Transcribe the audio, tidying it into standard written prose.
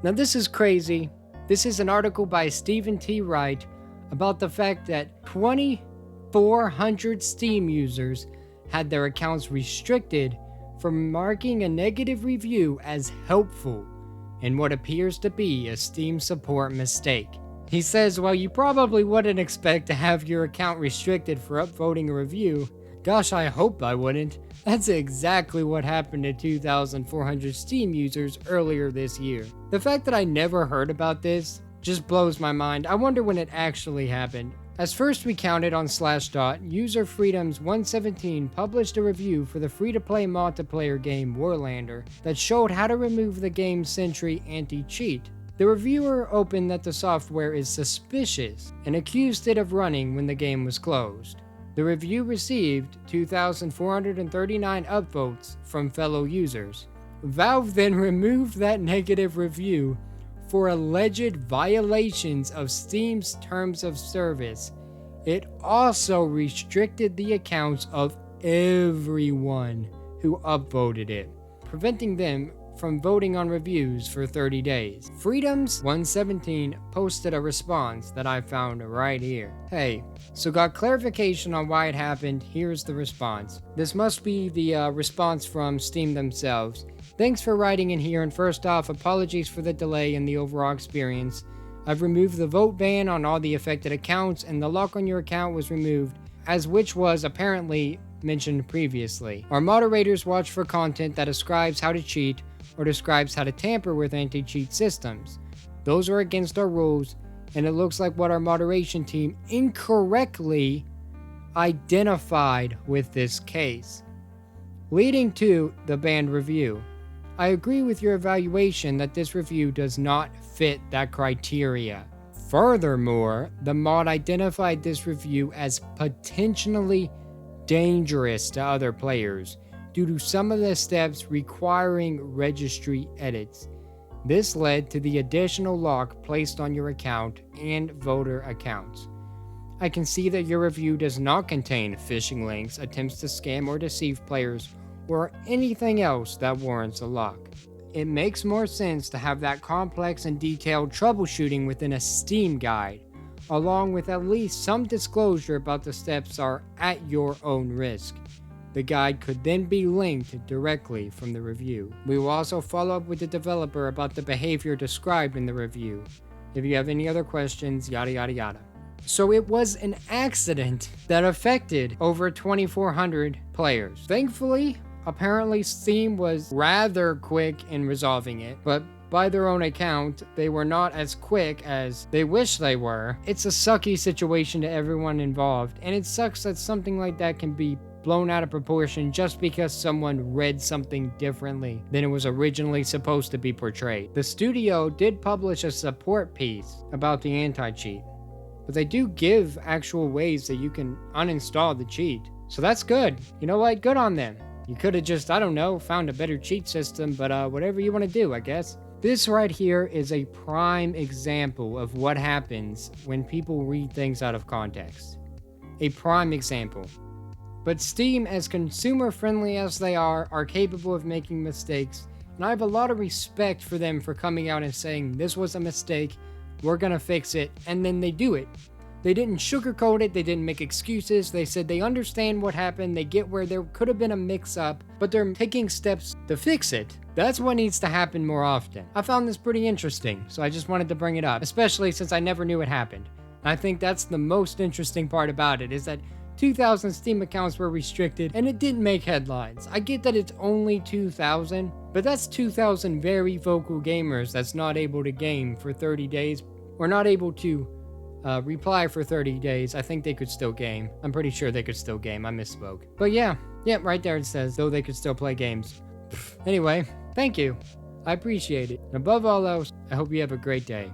Now this is crazy. This is an article by Stephen T. Wright about the fact that 2,400 Steam users had their accounts restricted for marking a negative review as helpful in what appears to be a Steam support mistake. He says, while you probably wouldn't expect to have your account restricted for upvoting a review, gosh, I hope I wouldn't. That's exactly what happened to 2,400 Steam users earlier this year. The fact that I never heard about this just blows my mind. I wonder when it actually happened. As first recounted on Slashdot, user Freedoms117 published a review for the free-to-play multiplayer game Warlander that showed how to remove the game's Sentry anti-cheat. The reviewer opened that the software is suspicious and accused it of running when the game was closed. The review received 2,439 upvotes from fellow users. Valve then removed that negative review for alleged violations of Steam's terms of service. It also restricted the accounts of everyone who upvoted it, preventing them from voting on reviews for 30 days. Freedoms117 posted a response that I found right here. Hey, so got clarification on why it happened. Here's the response. This must be the response from Steam themselves. Thanks for writing in here, and first off, apologies for the delay in the overall experience. I've removed the vote ban on all the affected accounts, and the lock on your account was removed, as which was apparently mentioned previously. Our moderators watch for content that describes how to cheat or describes how to tamper with anti-cheat systems. Those are against our rules, and it looks like what our moderation team incorrectly identified with this case, leading to the banned review. I agree with your evaluation that this review does not fit that criteria. Furthermore, the mod identified this review as potentially dangerous to other players due to some of the steps requiring registry edits. This led to the additional lock placed on your account and voter accounts. I can see that your review does not contain phishing links, attempts to scam or deceive players, or anything else that warrants a lock. It makes more sense to have that complex and detailed troubleshooting within a Steam guide, along with at least some disclosure about the steps are at your own risk. The guide could then be linked directly from the review. We will also follow up with the developer about the behavior described in the review. If you have any other questions, yada yada yada. So it was an accident that affected over 2,400 players. Thankfully, apparently Steam was rather quick in resolving it, but by their own account, they were not as quick as they wish they were. It's a sucky situation to everyone involved, and it sucks that something like that can be blown out of proportion just because someone read something differently than it was originally supposed to be portrayed. The studio did publish a support piece about the anti-cheat, but they do give actual ways that you can uninstall the cheat. So that's good. You know what? Good on them. You could have just, I don't know, found a better cheat system, but whatever you want to do, I guess. This right here is a prime example of what happens when people read things out of context. A prime example. But Steam, as consumer-friendly as they are capable of making mistakes, and I have a lot of respect for them for coming out and saying, this was a mistake, we're gonna fix it, and then they do it. They didn't sugarcoat it, they didn't make excuses, they said they understand what happened, they get where there could have been a mix-up, but they're taking steps to fix it. That's what needs to happen more often. I found this pretty interesting, so I just wanted to bring it up, especially since I never knew it happened. And I think that's the most interesting part about it, is that 2,000 Steam accounts were restricted, and it didn't make headlines. I get that it's only 2,000, but that's 2,000 very vocal gamers that's not able to game for 30 days, or not able to reply for 30 days. I think they could still game. I'm pretty sure they could still game. I misspoke. But yeah, right there it says, though they could still play games. Anyway, thank you. I appreciate it. And above all else, I hope you have a great day.